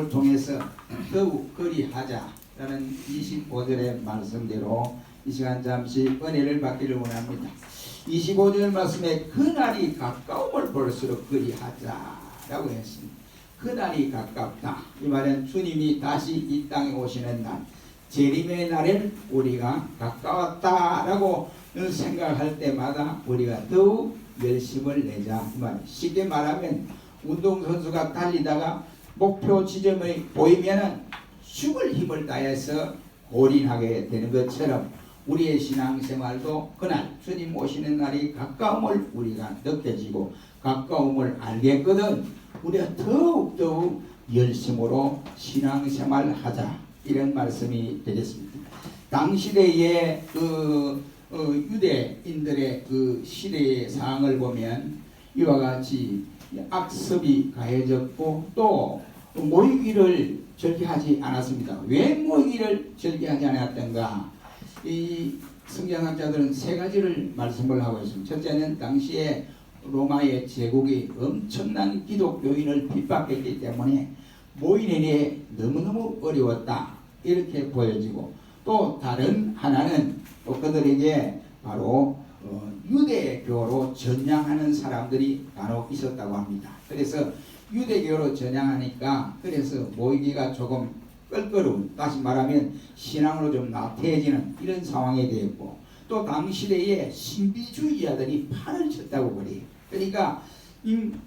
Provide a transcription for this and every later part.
통해서 더욱 그리하자라는 25절의 말씀대로 이 시간 잠시 은혜를 받기를 원합니다. 25절 말씀에 그날이 가까움을 볼수록 그리하자라고 했습니다. 그날이 가깝다. 이 말은 주님이 다시 이 땅에 오시는 날, 재림의 날엔 우리가 가까웠다라고 생각할 때마다 우리가 더욱 열심을 내자. 이 말. 쉽게 말하면 운동선수가 달리다가 목표 지점이 보이면은 죽을 힘을 다해서 올인하게 되는 것처럼 우리의 신앙생활도 그날 주님 오시는 날이 가까움을 우리가 느껴지고 가까움을 알겠거든 우리가 더욱더욱 열심으로 신앙생활하자 이런 말씀이 되겠습니다. 당시대의 유대인들의 그 시대의 상황을 보면 이와 같이 악습이 가해졌고 또 모이기를 절개하지 않았습니다. 왜 모이기를 절개하지 않았던가? 이 성경학자들은 세 가지를 말씀을 하고 있습니다. 첫째는 당시에 로마의 제국이 엄청난 기독교인을 핍박했기 때문에 모이는 게 너무너무 어려웠다 이렇게 보여지고 또 다른 하나는 또 그들에게 바로 유대교로 전향하는 사람들이 간혹 있었다고 합니다. 그래서 유대교로 전향하니까 그래서 모이기가 조금 껄끄러운, 다시 말하면 신앙으로 좀 나태해지는 이런 상황이 되었고 또 당시대에 신비주의자들이 판을 쳤다고 그래요. 그러니까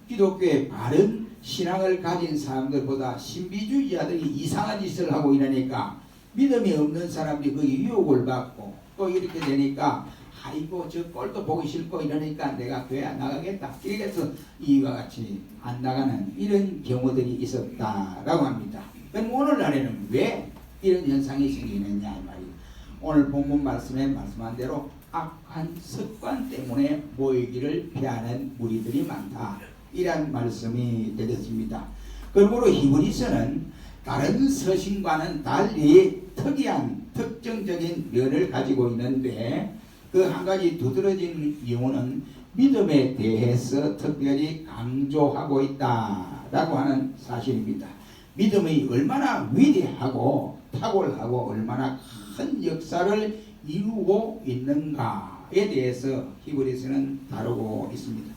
기독교의 바른 신앙을 가진 사람들보다 신비주의자들이 이상한 짓을 하고 이러니까 믿음이 없는 사람들이 그 유혹을 받고 또 이렇게 되니까 아이고 저 꼴도 보기 싫고 이러니까 내가 교회 안 나가겠다. 이래서 이와 같이 안 나가는 이런 경우들이 있었다라고 합니다. 그럼 오늘날에는 왜 이런 현상이 생기느냐 이 말이에요. 오늘 본문 말씀에 말씀한 대로 악한 습관 때문에 모이기를 피하는 무리들이 많다. 이란 말씀이 되겠습니다. 그러므로 히브리서는 다른 서신과는 달리 특이한 특정적인 면을 가지고 있는데 그 한 가지 두드러진 이유는 믿음에 대해서 특별히 강조하고 있다라고 하는 사실입니다. 믿음이 얼마나 위대하고 탁월하고 얼마나 큰 역사를 이루고 있는가에 대해서 히브리서는 다루고 있습니다.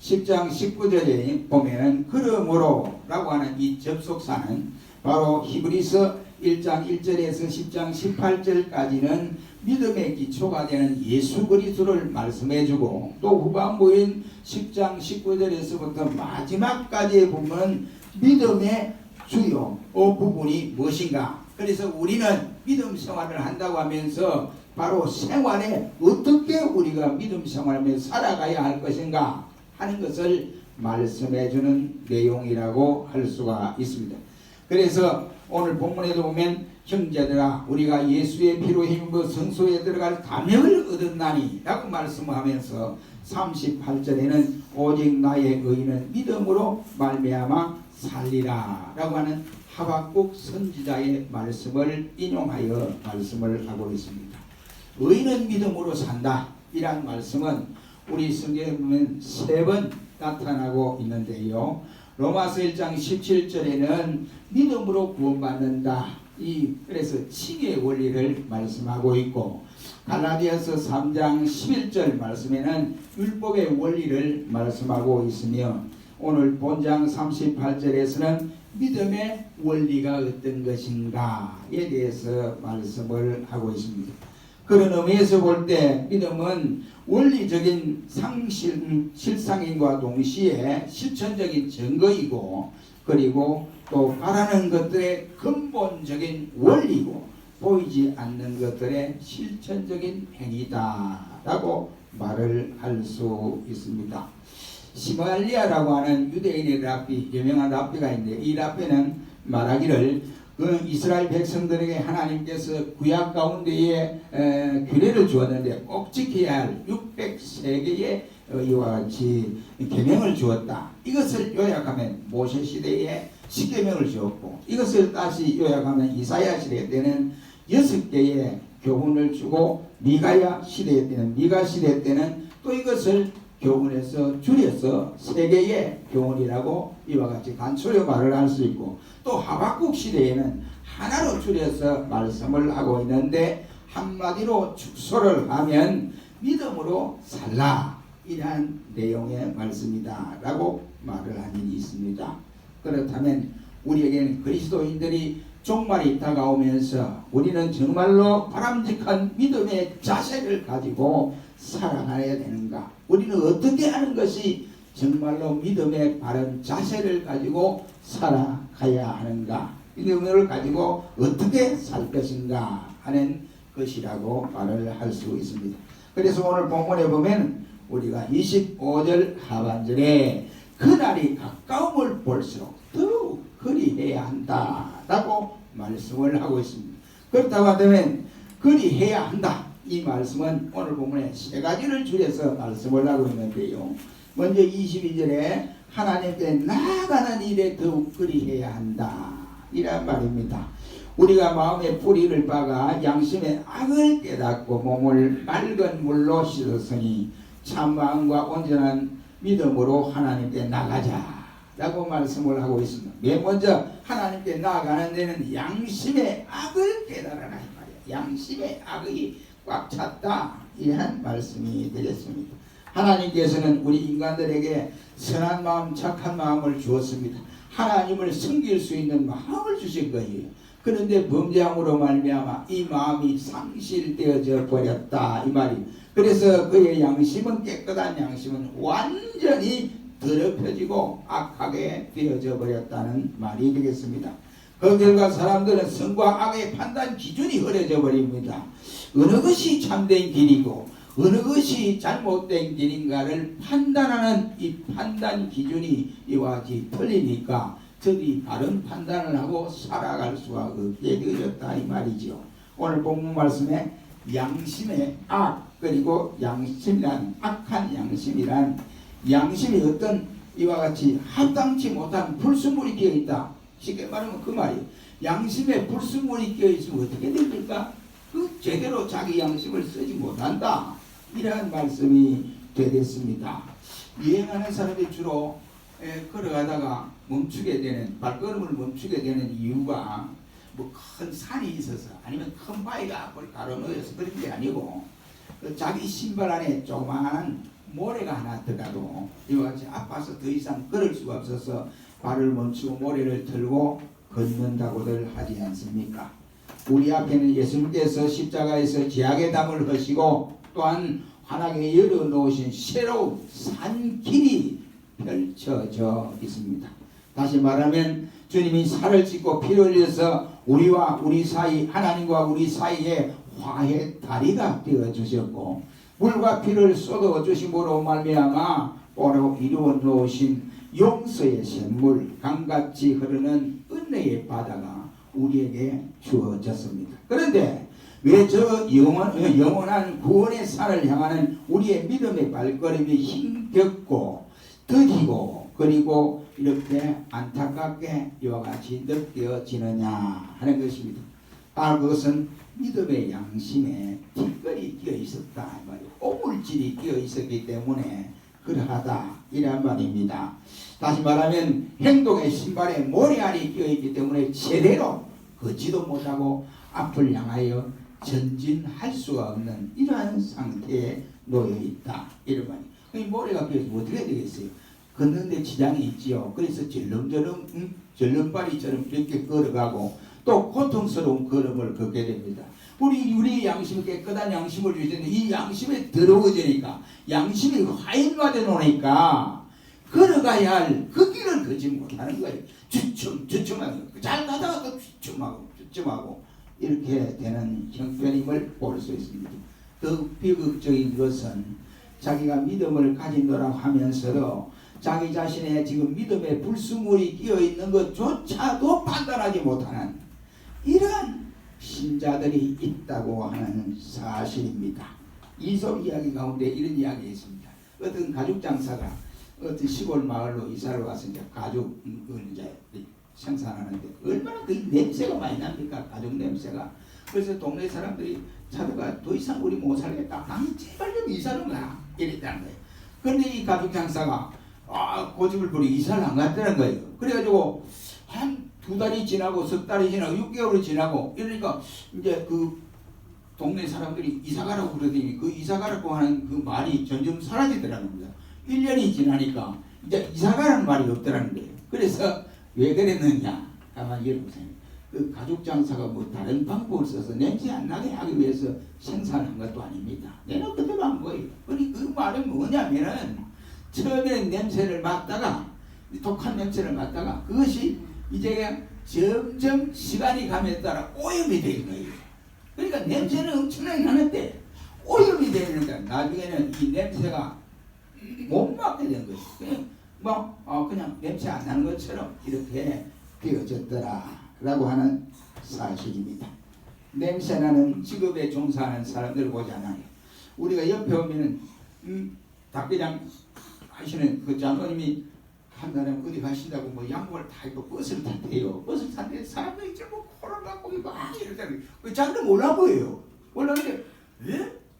10장 19절에 보면 그러므로 라고 하는 이 접속사는 바로 히브리서 1장 1절에서 10장 18절까지는 믿음의 기초가 되는 예수 그리스도를 말씀해주고 또 후반부인 10장 19절에서부터 마지막까지의 부분은 믿음의 주요 부분이 무엇인가. 그래서 우리는 믿음 생활을 한다고 하면서 바로 생활에 어떻게 우리가 믿음 생활을 살아가야 할 것인가 하는 것을 말씀해주는 내용이라고 할 수가 있습니다. 그래서 오늘 본문에도 보면 형제들아 우리가 예수의 피로 힘입어 성소에 들어갈 담력을 얻었나니 라고 말씀하면서 38절에는 오직 나의 의인은 믿음으로 말미암아 살리라 라고 하는 하박국 선지자의 말씀을 인용하여 말씀을 하고 있습니다. 의인은 믿음으로 산다 이란 말씀은 우리 성경에 보면 3번 나타나고 있는데요. 로마서 1장 17절에는 믿음으로 구원받는다. 그래서 칭의 원리를 말씀하고 있고 갈라디아서 3장 11절 말씀에는 율법의 원리를 말씀하고 있으며 오늘 본장 38절에서는 믿음의 원리가 어떤 것인가에 대해서 말씀을 하고 있습니다. 그런 의미에서 볼 때 믿음은 원리적인 실상인과 동시에 실천적인 증거이고 그리고 또 바라는 것들의 근본적인 원리고 보이지 않는 것들의 실천적인 행위다라고 말을 할 수 있습니다. 시말리아라고 하는 유대인의 랍비, 유명한 랍비가 있는데 이 랍비는 말하기를 그 이스라엘 백성들에게 하나님께서 구약 가운데에 규례를 주었는데 꼭 지켜야 할 603개의 이와 같이 계명을 주었다. 이것을 요약하면 모세 시대에 10계명을 주었고 이것을 다시 요약하면 이사야 시대 때는 6개의 교훈을 주고 미가야 시대 때는 미가 시대 때는 또 이것을 교훈에서 줄여서 세 개의 교훈이라고 이와 같이 간추려 말을 할 수 있고, 또 하박국 시대에는 하나로 줄여서 말씀을 하고 있는데, 한마디로 축소를 하면 믿음으로 살라, 이러한 내용의 말씀이다 라고 말을 한 일이 있습니다. 그렇다면 우리에게는 그리스도인들이 종말이 다가오면서 우리는 정말로 바람직한 믿음의 자세를 가지고 살아가야 되는가? 우리는 어떻게 하는 것이 정말로 믿음의 바른 자세를 가지고 살아가야 하는가? 믿음을 가지고 어떻게 살 것인가 하는 것이라고 말을 할 수 있습니다. 그래서 오늘 본문에 보면 우리가 25절 하반절에 그날이 가까움을 볼수록 더욱 그리해야 한다 라고 말씀을 하고 있습니다. 그렇다고 하면 그리해야 한다, 이 말씀은 오늘 본문에 세 가지를 줄여서 말씀을 하고 있는데요. 먼저 22절에 하나님께 나아가는 일에 더욱 그리해야 한다, 이란 말입니다. 우리가 마음에 뿌리를 박아 양심의 악을 깨닫고 몸을 맑은 물로 씻었으니 참 마음과 온전한 믿음으로 하나님께 나가자 라고 말씀을 하고 있습니다. 맨 먼저 하나님께 나아가는 데는 양심의 악을 깨달아라, 이 말이에요. 양심의 악이 꽉 찼다, 이한 말씀이 되겠습니다. 하나님께서는 우리 인간들에게 선한 마음, 착한 마음을 주었습니다. 하나님을 섬길 수 있는 마음을 주신 거예요. 그런데 범죄함으로 말미암아 이 마음이 상실되어져 버렸다, 이 말이. 그래서 그의 양심은, 깨끗한 양심은 완전히 더럽혀지고 악하게 되어져 버렸다는 말이 되겠습니다. 그 결과 사람들은 선과 악의 판단 기준이 흐려져 버립니다. 어느 것이 참된 길이고 어느 것이 잘못된 길인가를 판단하는 이 판단 기준이 이와 같이 틀리니까 저들이 바른 판단을 하고 살아갈 수가 없게 되어졌다, 이 말이죠. 오늘 본문 말씀에 양심의 악, 그리고 양심이란, 악한 양심이란, 양심이 어떤 이와 같이 합당치 못한 불순물이 끼어있다, 쉽게 말하면 그 말이에요. 양심에 불순물이 끼어있으면 어떻게 됩니까? 그 제대로 자기 양심을 쓰지 못한다, 이러한 말씀이 되겠습니다. 여행하는 사람이 주로 걸어가다가 멈추게 되는, 발걸음을 멈추게 되는 이유가 뭐 큰 산이 있어서, 아니면 큰 바위가 앞을 가로놓여서 그런 게 아니고, 자기 신발 안에 조그마한 모래가 하나 들어가도 이와 같이 아파서 더 이상 걸을 수가 없어서 발을 멈추고 모래를 들고 걷는다고들 하지 않습니까? 우리 앞에는 예수님께서 십자가에서 죄악의 담을 하시고 또한 환하게 열어놓으신 새로운 산길이 펼쳐져 있습니다. 다시 말하면 주님이 살을 찢고 피를 흘려서 우리와 우리 사이, 하나님과 우리 사이에 화해 다리가 되어 주셨고, 물과 피를 쏟아 주심으로 말미암아 오늘 이루어 놓으신 용서의 샘물, 강같이 흐르는 은혜의 바다가 우리에게 주어졌습니다. 그런데 왜 저 영원한 구원의 산을 향하는 우리의 믿음의 발걸음이 힘겹고 더디고 그리고 이렇게 안타깝게 이와 같이 느껴지느냐 하는 것입니다. 바로 그것은 믿음의 양심에 티끌이 끼어 있었다, 말이에요. 오물질이 끼어 있었기 때문에 그러하다, 이란 말입니다. 다시 말하면 행동의 신발에 모래알이 끼어 있기 때문에 제대로 걷지도 못하고 앞을 향하여 전진할 수가 없는 이러한 상태에 놓여 있다, 이런 말이에요. 이 모래가 끼어서 어떻게 되겠어요? 걷는데 지장이 있지요. 그래서 절름발이처럼 이렇게 걸어가고 또 고통스러운 걸음을 걷게 됩니다. 우리 양심, 깨끗한 양심을 주시는데 이 양심에 더러워지니까, 양심이 화인화되어 놓으니까 걸어가야 할 그 길을 걷지 못하는 거예요. 주춤하고, 잘 가다가 또 주춤하고 이렇게 되는 형편임을 볼 수 있습니다. 더 비극적인 것은 자기가 믿음을 가진다고 하면서도 자기 자신의 지금 믿음에 불순물이 끼어 있는 것조차도 판단하지 못하는 이러한 신자들이 있다고 하는 사실입니다. 이솝 이야기 가운데 이런 이야기가 있습니다. 어떤 가죽 장사가 어떤 시골 마을로 이사를 와서 이제 가죽을 이제 생산하는데 얼마나 그 냄새가 많이 납니까? 가죽 냄새가. 그래서 동네 사람들이 찾아가 더 이상 우리 못 살겠다. 제발 좀 이사를 가. 이랬다는 거예요. 그런데 이 가죽 장사가 고집을 부리고 이사를 안 갔다는 거예요. 그래가지고 한 2달이 지나고 석 달이 지나고 6개월이 지나고 이러니까 이제 그 동네 사람들이 이사 가라고 그러더니 그 이사 가라고 하는 그 말이 점점 사라지더라는 겁니다. 1년이 지나니까 이제 이사 가라는 말이 없더라는 거예요. 그래서 왜 그랬느냐? 가만히 여러보세요. 그 가죽 장사가 뭐 다른 방법을 써서 냄새 안 나게 하기 위해서 생산한 것도 아닙니다. 내가 그대로 한 거예요. 그 말은 뭐냐면은 처음에는 냄새를 맡다가 독한 냄새를 맡다가 그것이 이제 점점 시간이 감에 따라 오염이 되는 거예요. 그러니까 냄새는 엄청나게 나는데 오염이 되니까 나중에는 이 냄새가 못 맡게 된 거예요. 그냥 냄새 안 나는 것처럼 이렇게 되어졌더라 라고 하는 사실입니다. 냄새나는 직업에 종사하는 사람들 보잖아요. 우리가 옆에 오면은 닭비장 하시는 그 장로님이 한 사람 어디 가신다고 뭐 양복을 다 입고 버스를 탄대요. 버스를 탄데 사람들이 전부 코를 막고 막 이러잖아요. 그 자기는 몰라 보여요. 몰라는데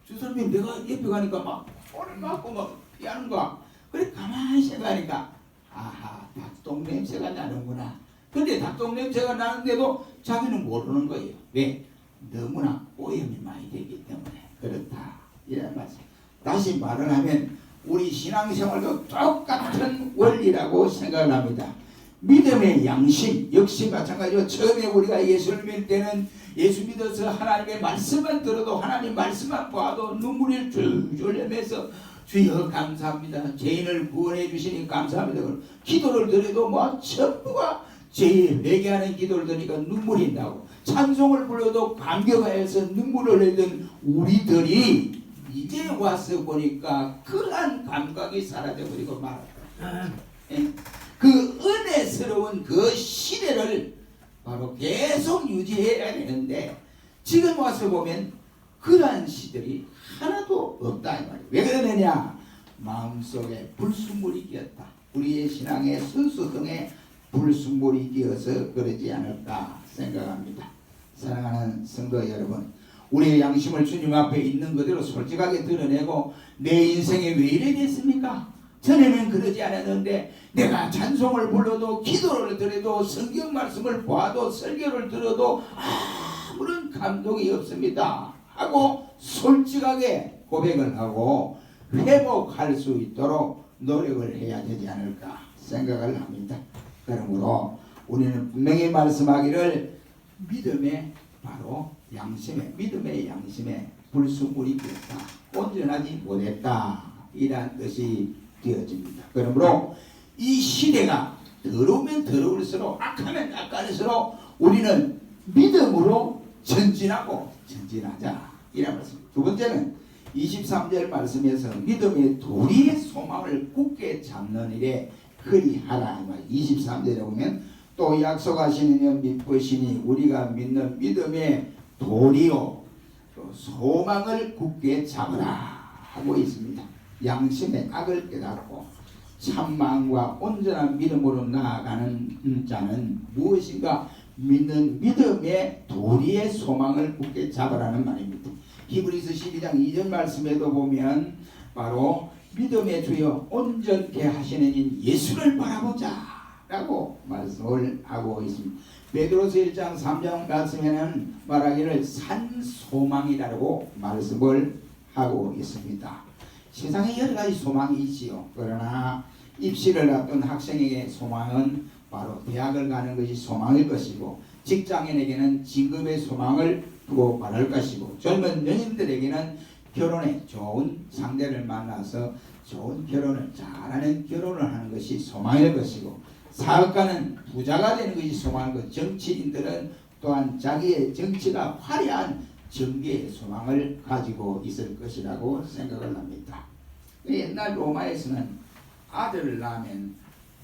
저 사람이 내가 옆에 가니까 막 코를 막고 막 피하는 거야. 그래 가만히 생각하니까 아하 닭똥 냄새가 나는구나. 근데 닭똥 냄새가 나는데도 자기는 모르는 거예요. 왜? 너무나 오염이 많이 되기 때문에 그렇다. 이런 말씀. 다시 말을 하면 우리 신앙생활도 똑같은 원리라고 생각을 합니다. 믿음의 양심 역시 마찬가지로 처음에 우리가 예수를 믿을 때는 예수 믿어서 하나님의 말씀만 들어도 하나님 말씀만 봐도 눈물이 줄줄 흘면서 주여 감사합니다. 죄인을 구원해 주시니 감사합니다. 기도를 드려도 뭐 전부가 죄에 회개하는 기도를 드리니까 눈물이 나고 찬송을 불러도 감격하여서 눈물을 흘리던 우리들이 이제 와서 보니까 그러한 감각이 사라져버리고 말았다. 그 은혜스러운 그 시대를 바로 계속 유지해야 되는데 지금 와서 보면 그러한 시들이 하나도 없다 이 말이에요. 왜 그러느냐? 마음속에 불순물이 끼었다. 우리의 신앙의 순수성에 불순물이 끼어서 그러지 않을까 생각합니다. 사랑하는 성도 여러분, 우리의 양심을 주님 앞에 있는 그대로 솔직하게 드러내고 내 인생에 왜 이래 됐습니까? 전에는 그러지 않았는데 내가 찬송을 불러도 기도를 드려도 성경 말씀을 봐도 설교를 들어도 아무런 감동이 없습니다 하고 솔직하게 고백을 하고 회복할 수 있도록 노력을 해야 되지 않을까 생각을 합니다. 그러므로 우리는 분명히 말씀하기를 믿음의 바로 믿음의 양심에 불순물이 되었다. 온전하지 못했다. 이란 뜻이 되어집니다. 그러므로 이 시대가 더러우면 더러울수록 악하면 악할수록 우리는 믿음으로 전진하고 전진하자. 이란 말씀. 두 번째는 23절 말씀에서 믿음의 도리의 소망을 굳게 잡는 일에 그리하라. 23절에 보면 또 약속하시는 영 믿으시니 우리가 믿는 믿음의 도리요 또 소망을 굳게 잡으라 하고 있습니다. 양심의 악을 깨닫고 참마음과 온전한 믿음으로 나아가는 자는 무엇인가 믿는 믿음의 도리의 소망을 굳게 잡으라는 말입니다. 히브리서 12장 2절 말씀에도 보면 바로 믿음의 주여 온전케 하시는 인 예수를 바라보자 라고 말씀을 하고 있습니다. 베드로서 1장 3장 말씀에는 말하기를 산소망이라고 말씀을 하고 있습니다. 세상에 여러 가지 소망이 있지요. 그러나 입시를 앞둔 학생에게 소망은 바로 대학을 가는 것이 소망일 것이고 직장인에게는 진급의 소망을 두고 바랄 것이고 젊은 연인들에게는 결혼에 좋은 상대를 만나서 좋은 결혼을 잘하는 결혼을 하는 것이 소망일 것이고 사업가는 부자가 되는 것이 소망일 것이고 정치인들은 또한 자기의 정치가 화려한 정계의 소망을 가지고 있을 것이라고 생각을 합니다. 옛날 로마에서는 아들을 낳으면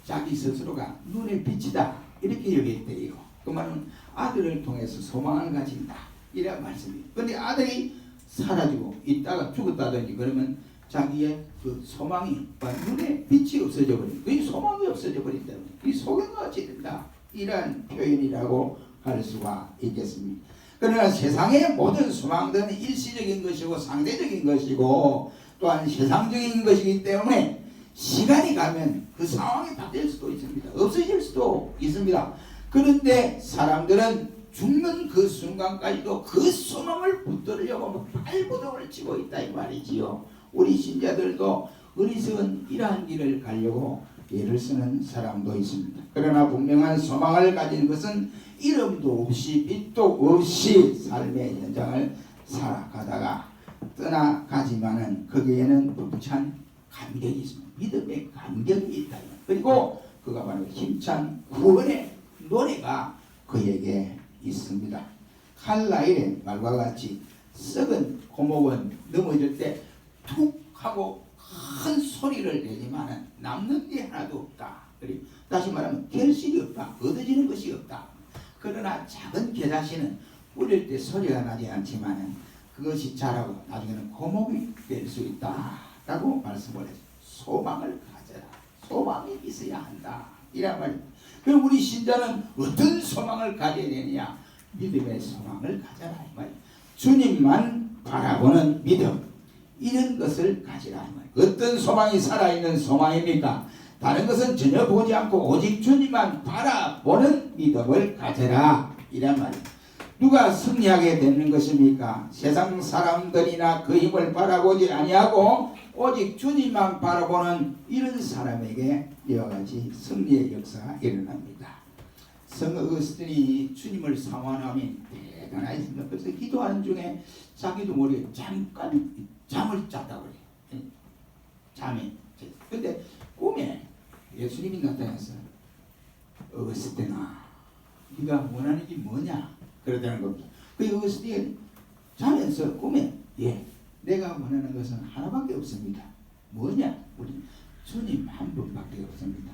자기 스스로가 눈의 빛이다 이렇게 여겼대요. 그 말은 아들을 통해서 소망을 가진다 이런 말씀이에요. 그런데 아들이 사라지고 있다가 죽었다든지 그러면 자기의 그 소망이 눈에 빛이 없어져 버린다. 그 소망이 없어져 버린다. 그 소경같이 된다. 이런 표현이라고 할 수가 있겠습니다. 그러나 세상의 모든 소망들은 일시적인 것이고 상대적인 것이고 또한 세상적인 것이기 때문에 시간이 가면 그 상황이 바뀔 수도 있습니다. 없어질 수도 있습니다. 그런데 사람들은 죽는 그 순간까지도 그 소망을 붙들려고 발버둥을 치고 있다 이 말이지요. 우리 신자들도 어리석은 이러한 길을 가려고 애를 쓰는 사람도 있습니다. 그러나 분명한 소망을 가진 것은 이름도 없이 빛도 없이 삶의 현장을 살아가다가 떠나가지만은 거기에는 벅찬 감격이 있습니다. 믿음의 감격이 있다. 그리고 그가 바로 힘찬 구원의 노래가 그에게 있습니다. 칼라일의 말과 같이 썩은 고목은 넘어질 때 툭 하고 큰 소리를 내지만 남는 게 하나도 없다. 그리고 다시 말하면 결실이 없다. 얻어지는 것이 없다. 그러나 작은 겨자씨는 뿌릴 때 소리가 나지 않지만 그것이 자라고 나중에는 고목이 될 수 있다 라고 말씀을 했습니다. 소망을 가져라. 소망이 있어야 한다 이란 말입니다. 그럼 우리 신자는 어떤 소망을 가져야 되느냐? 믿음의 소망을 가져라 이 말입니다. 주님만 바라보는 믿음, 이런 것을 가지라 이 말입니다. 어떤 소망이 살아있는 소망입니까? 다른 것은 전혀 보지 않고 오직 주님만 바라보는 믿음을 가져라 이란 말입니다. 누가 승리하게 되는 것입니까? 세상 사람들이나 그 힘을 바라보지 아니하고 오직 주님만 바라보는 이런 사람에게 이와 같이 승리의 역사가 일어납니다. 성 어거스틴이 주님을 상환하면 대단하십니다. 그래서 기도하는 중에 자기도 모르게 잠깐 잠을 잤다고 그래요. 잠이. 근데 꿈에 예수님이 나타났어요. 어거스틴아, 네가 원하는 게 뭐냐? 그러다는 겁니다. 그 어거스틴이 자면서 꿈에 내가 원하는 것은 하나밖에 없습니다. 뭐냐? 우리 주님 한 분밖에 없습니다.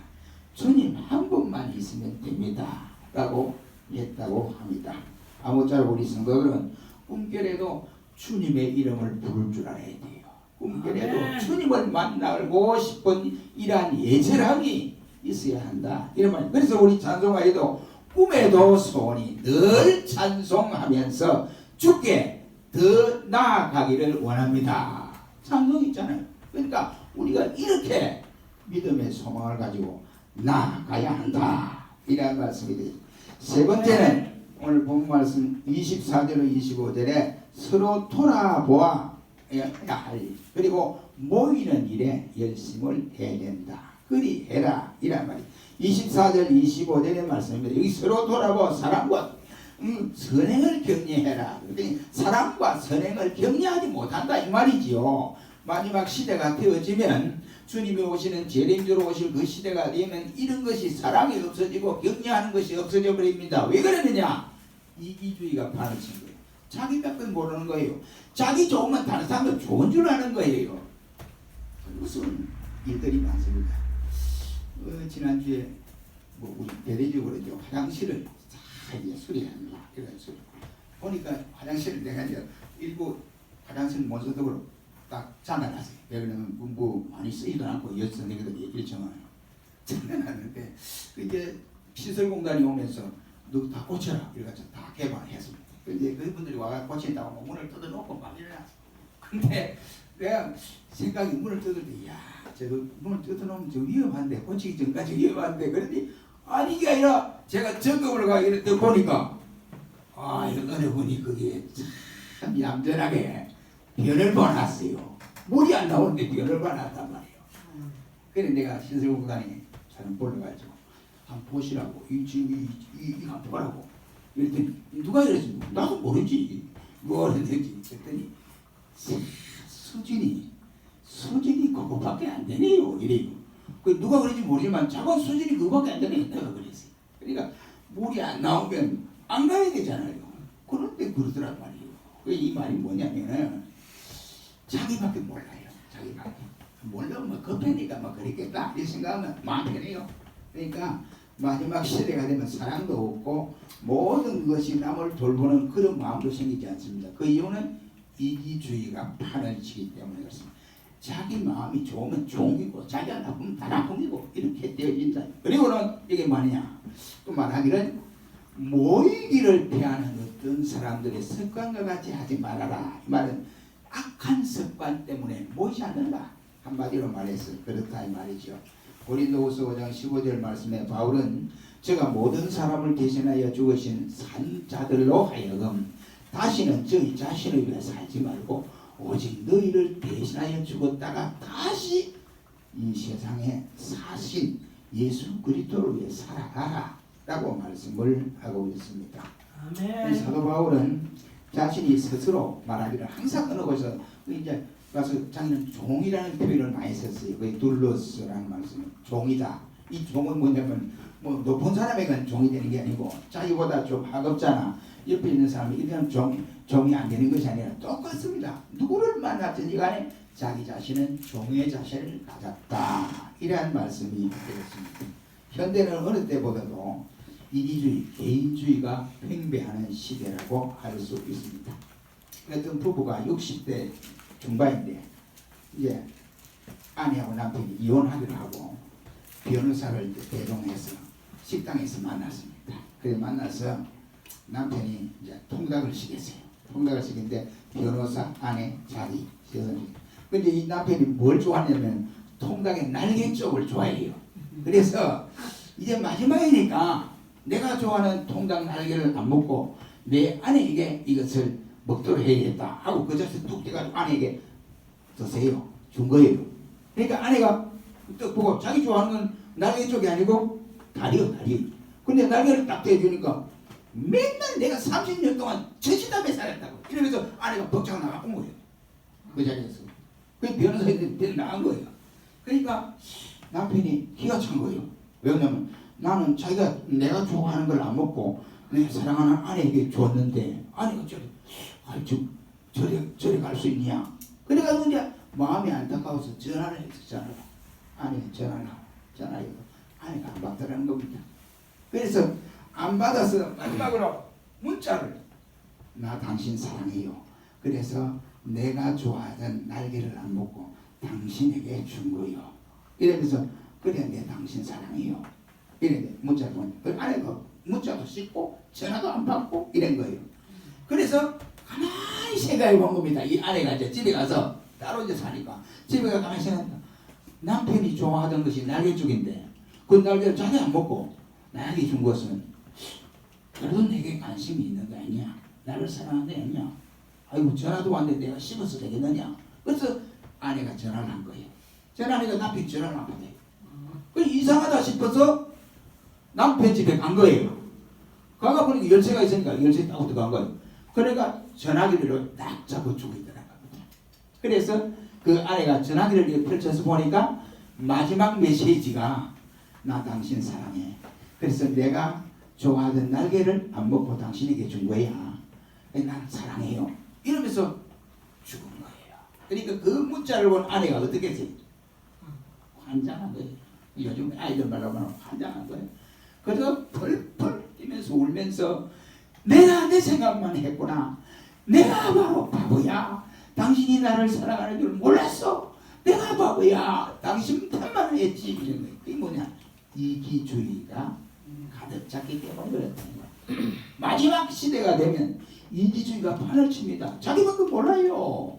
주님 한 분만 있으면 됩니다 라고 했다고 합니다. 아무쪼록 우리 성도들은 꿈결에도 주님의 이름을 부를 줄 알아야 돼요. 꿈결에도 주님을 만나고 싶은 이러한 예절함이 있어야 한다 이런 말. 그래서 우리 찬송가에도 꿈에도 소원이 늘 찬송하면서 주께 더 나아가기를 원합니다. 찬송 있잖아요. 그러니까 우리가 이렇게 믿음의 소망을 가지고 나아가야 한다 이런 말씀이 되죠. 세 번째는 오늘 본 말씀 24절로 25절에 서로 돌아보아야 할 일, 그리고 모이는 일에 열심을 해야 된다. 그리 해라 이란 말이에요. 24절 25절의 말씀입니다. 여기 서로 돌아보아 사랑과 선행을 격려해라. 사랑과 선행을 격려하지 못한다 이 말이지요. 마지막 시대가 되어지면 주님이 오시는 재림주로 오실 그 시대가 되면 이런 것이 사랑이 없어지고 격려하는 것이 없어져 버립니다. 왜 그러느냐? 이기주의가 판을 친 거예요. 자기밖에 모르는 거예요. 자기 좋으면 다른 사람도 좋은 줄 아는 거예요. 무슨 일들이 많습니다. 지난주에 우리 대대적으로 이제 화장실을 이제 수리합니다. 그래서 보니까 화장실을 내가 이제 일부 화장실 모습으로 딱 장난하세요. 왜 그러면 뭐 많이 쓰지도 않고 여선생님들 얘기를 정하요. 장난하는데 이제 시설공단이 오면서 너 다 고쳐라. 이래가지고 다 개방했습니다. 근데 그분들이 와가 고친다고 문을 뜯어놓고 막 이래놨어. 근데 내가 생각이 문을 뜯을 때, 저거 문을 뜯어놓으면 저 위험한데, 고치기 전까지 위험한데, 그런데 아니 이게 아니라 제가 점검을 가기 이랬더 보니까 이거 어느 분이 그게 참 얌전하게 변을 봐놨어요. 물이 안 나오는데 변을 봐놨단 말이에요. 그래 내가 신설공단에 사람 불러가지고 한번 보시라고 이 한번 보라고 이랬더니 누가 이랬지? 나도 모르지 뭐 했는지 그랬더니 수준이 그거밖에 안 되네요 이래요. 그 누가 그런지 모르지만 작은 수준이 그거밖에 안 되네 내가 그랬어요. 그러니까 물이 안 나오면 안 가야 되잖아요. 그런데 그러더란 말이에요. 이 말이 뭐냐면은 자기밖에 몰라요. 자기밖에 몰라면 급하니까 막 그랬겠다 이 생각하면 마음 편해요. 그러니까 마지막 시대가 되면 사랑도 없고 모든 것이 남을 돌보는 그런 마음도 생기지 않습니다. 그 이유는 이기주의가 판을 치기 때문에 그렇습니다. 자기 마음이 좋으면 좋은 거고 자기가 나쁘면 다 나쁜 거고 이렇게 되어진다. 그리고는 이게 뭐냐 또 말하기를 모이기를 피하는 어떤 사람들의 습관과 같이 하지 말아라. 이 말은 악한 습관 때문에 모이지 않는다. 한마디로 말해서 그렇다 이 말이죠. 고린도후서 5장 15절 말씀에 바울은 제가 모든 사람을 대신하여 죽으신 산자들로 하여금 다시는 저희 자신을 위해 살지 말고 오직 너희를 대신하여 죽었다가 다시 이 세상에 사신 예수 그리스도를 위해 살아가라 라고 말씀을 하고 있습니다. 아멘. 사도 바울은 자신이 스스로 말하기를 항상 어느 곳에서 이제 가서 자기는 종이라는 표현을 많이 썼어요. 그 둘러스라는 말씀은 종이다. 이 종은 뭐냐면 뭐 높은 사람에게는 종이 되는 게 아니고 자기보다 좀 하급잖아. 옆에 있는 사람이 이런 종이 안 되는 것이 아니라 똑같습니다. 누구를 만났든지 간에 자기 자신은 종의 자세를 가졌다. 이러한 말씀이 되었습니다. 현대는 어느 때보다도 이기주의, 개인주의가 팽배하는 시대라고 할 수 있습니다. 어떤 부부가 60대 중반인데 이제 아내하고 남편이 이혼하기로 하고 변호사를 대동해서 식당에서 만났습니다. 그래 만나서 남편이 이제 통닭을 시켰어요. 통닭을 시켰는데 변호사, 아내, 자기 시켰습니다. 근데 이 남편이 뭘 좋아하냐면 통닭의 날개 쪽을 좋아해요. 그래서 이제 마지막이니까 내가 좋아하는 통닭 날개를 안 먹고 내 아내에게 이것을 먹도록 해야겠다 하고 그 자리에서 뚝 떼가지고 아내에게 드세요 준 거예요. 그러니까 아내가 딱 보고 자기 좋아하는 건 날개 쪽이 아니고 다리요 다리. 근데 날개를 딱 떼주니까 맨날 내가 30년 동안 저지담에 살았다고 이러면서 아내가 벅차고 나가본 거예요. 그 자리에서. 그 변호사한테 나간 거예요. 그러니까 남편이 기가 찬 거예요. 왜냐면 나는 자기가 내가 좋아하는 걸 안 먹고 내 사랑하는 아내에게 줬는데 아내가 저리 갈 수 있냐. 그래가지고 이제 마음이 안타까워서 전화를 했었잖아요. 아내가 전화해서 아내가 안 받더라는 겁니다. 그래서 안 받아서 마지막으로 문자를 나 당신 사랑해요. 그래서 내가 좋아하던 날개를 안 먹고 당신에게 준 거요. 이러면서 그래 내 당신 사랑해요. 이랬는데 문자를 보니까 아내가 문자도 씹고 전화도 안 받고 이런 거예요. 그래서 가만히 생각해 본 겁니다. 이 아내가 이제 집에 가서 따로 이제 사니까 집에 가서 가만히 생각합니다. 남편이 좋아하던 것이 날개죽인데 그 날개를 자기 안 먹고 나에게 준 것은 그래도 내게 관심이 있는 거 아니냐. 나를 사랑하는 거 아니냐. 아이고 전화도 왔는데 내가 씹어서 되겠느냐. 그래서 아내가 전화를 한 거예요. 전화하니까 남편이 전화를 안 받아요. 그래서 이상하다 싶어서 남편 집에 간 거예요. 가가 보니까 열쇠가 있으니까 열쇠 따고 들어간 거예요. 그러니까 전화기를 딱 잡고 주고 있더라는 겁니다. 그래서 그 아내가 전화기를 펼쳐서 보니까 마지막 메시지가 나 당신 사랑해. 그래서 내가 좋아하던 날개를 안 먹고 당신에게 준 거야. 난 사랑해요. 이러면서 죽은 거예요. 그러니까 그 문자를 본 아내가 어떻게 했어요? 환장한 거예요. 요즘 아이들 말로 하면 환장한 거예요. 그래서 펄펄 뛰면서 울면서 내가 내 생각만 했구나. 내가 바로 바보야. 당신이 나를 사랑하는 줄 몰랐어. 내가 바보야. 당신 탓만 했지. 이런 거예요. 그게 뭐냐? 이기주의가 가득 찼기 때문에 그렇다는 거예요. 마지막 시대가 되면 이기주의가 판을 칩니다. 자기밖에 몰라요.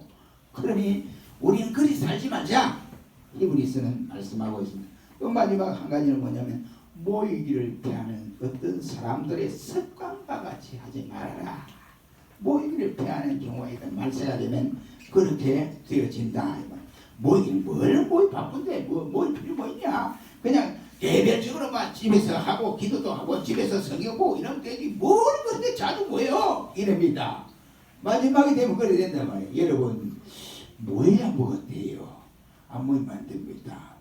그러니 우리는 그리 살지 말자. 히브리서는 말씀하고 있습니다. 또 마지막 한 가지는 뭐냐면 모이기를 피하는 어떤 사람들의 습관과 같이 하지 말아라. 모이기를 피하는 경우에 말세가 되면 그렇게 되어진다. 모이기는 뭘 바쁜데 뭘 필요 뭐 있냐. 그냥 개별적으로만 집에서 하고 기도도 하고 집에서 성경 보고 이러면 되지 뭘 그런데 자주 모여 이럽니다. 마지막에 되면 그래 된단 말이에요. 여러분 모여야 뭐가 돼요. 안 모이면 안 됩니다.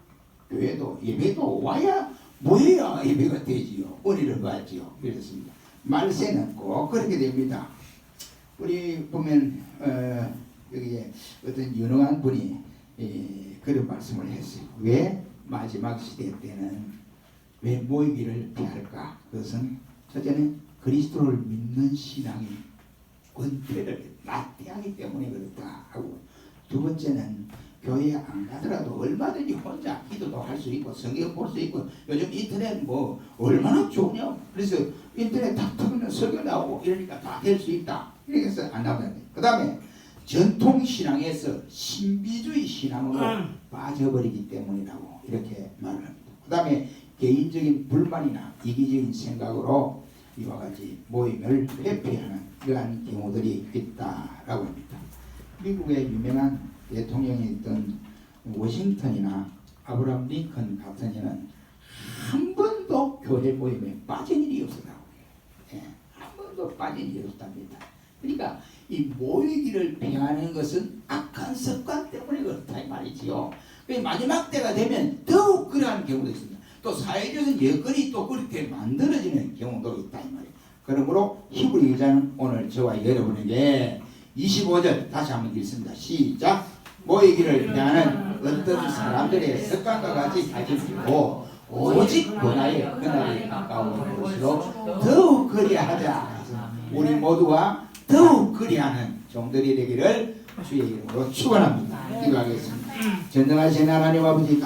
교회도 예배도 와야 모여야 예배가 되지요. 은혜를 받지요. 그렇습니다. 말세는 꼭 그렇게 됩니다. 우리 보면 여기에 어떤 유능한 분이 그런 말씀을 했어요. 왜 마지막 시대 때는 왜 모이기를 피할까? 그것은 첫째는 그리스도를 믿는 신앙이 권태를 나태하기 때문에 그렇다 하고, 두 번째는 교회에 안 가더라도 얼마든지 혼자 기도도 할 수 있고 성경 볼 수 있고 요즘 인터넷 뭐 얼마나 좋냐. 그래서 인터넷 탁 틀면 설교 나오고 이러니까 다 될 수 있다. 이래서 안 나오는데, 그 다음에 전통 신앙에서 신비주의 신앙으로 빠져버리기 때문이라고 이렇게 말을 합니다. 그 다음에 개인적인 불만이나 이기적인 생각으로 이와 같이 모임을 회피하는 이러한 경우들이 있다라고 합니다. 미국의 유명한 대통령이었던 워싱턴이나 아브라함 링컨 같은 이는 한 번도 교회 모임에 빠진 일이 없었다고 해요. 한 번도 빠진 일이 없답니다. 그러니까 이 모이기를 피하는 것은 악한 습관 때문에 그렇다 이 말이지요. 마지막 때가 되면 더욱 그러한 경우도 있습니다. 또 사회적인 여건이 또 그렇게 만들어지는 경우도 있다 이 말이에요. 그러므로 히브리 기자는 오늘 저와 여러분에게 25절 다시 한번 읽습니다. 시작. 모이기를 피하는 어떤 사람들의 습관과 같이 하지 말고 오직 변화의 그날이 가까운 것으로 더욱 그리하자. 우리 모두가 더욱 그리하는 종들이 되기를 주의 이름으로 축원합니다. 기도하겠습니다. 전능하신 하나님 아버지